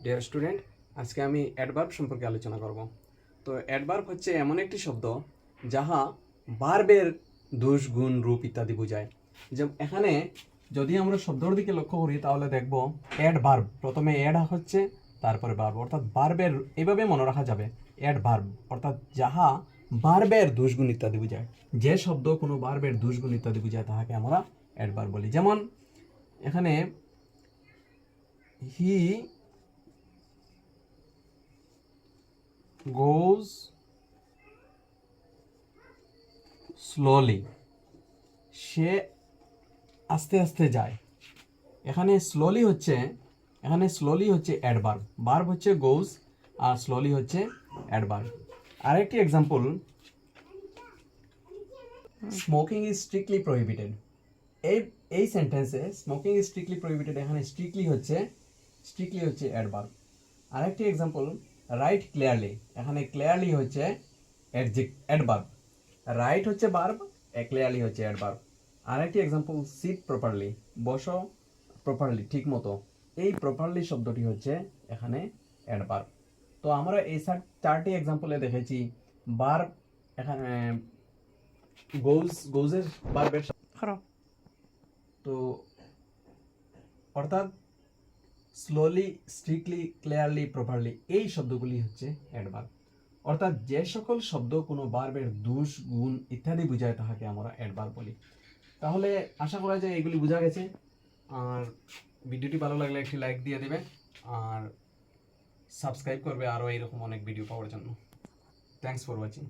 Dear student, আজকে আমি adverb সম্পর্কে আলোচনা করব। তো অ্যাডভার্ব হচ্ছে এমন একটি শব্দ যাহা ভার্বের দোষ, গুণ, রূপ ইত্যাদি বোঝায়। যে এখানে যদি আমরা শব্দর দিকে লক্ষ্য করি তাহলে দেখব অ্যাডভার্ব, প্রথমে অ্যাড হচ্ছে তারপরে ভার্ব, অর্থাৎ ভার্বের এভাবে মনে রাখা যাবে অ্যাডভার্ব অর্থাৎ যাহা ভার্বের দোষ, গুণ ইত্যাদি বোঝায়। যে শব্দ কোনো ভার্বের দোষ, গুণ ইত্যাদি বোঝায় তাহাকে আমরা অ্যাডভার্ব বলি। যেমন এখানে হি goes slowly, সে আস্তে আস্তে যায়। এখানে স্লোলি হচ্ছে অ্যাডভার্ব, ভার্ব হচ্ছে গোজ আর স্লোলি হচ্ছে অ্যাডভার্ব। আরেকটি example, smoking is strictly prohibited. এই সেন্টেন্সে স্মোকিং ইজ স্ট্রিক্টলি প্রহিবিটেড, এখানে স্ট্রিক্টলি হচ্ছে অ্যাডভার্ব। আরেকটি এক্সাম্পল, রাইট ক্লিয়ারলি, এখানে ক্লিয়ারলি হচ্ছে অ্যাডভার্ব, রাইট হচ্ছে ভার্ব, ক্লিয়ারলি হচ্ছে অ্যাডভার্ব। আরেকটি এক্সাম্পল, সিট প্রপারলি, বসো প্রপারলি, ঠিক মতো, এই প্রপারলি শব্দটি হচ্ছে এখানে অ্যাডভার্ব। তো আমরা এই চারটি এক্সাম্পলে দেখেছি ভার্ব, এখানে গোজের ভার্বের খারাপ, তো অর্থাৎ স্লোলি, স্ট্রিক্টলি, ক্লিয়ারলি, প্রপারলি, এই শব্দগুলি হচ্ছে অ্যাডভার্ব। অর্থাৎ যে সকল শব্দ কোনো ভার্বের দোষ, গুণ ইত্যাদি বোঝায় তাহাকে আমরা অ্যাডভার্ব বলি। তাহলে আশা করা যায় এগুলি বোঝা গেছে। আর ভিডিওটি ভালো লাগলে একটি লাইক দিয়ে দেবে আর সাবস্ক্রাইব করবে আরও এইরকম অনেক ভিডিও পাওয়ার জন্য। Thanks for watching.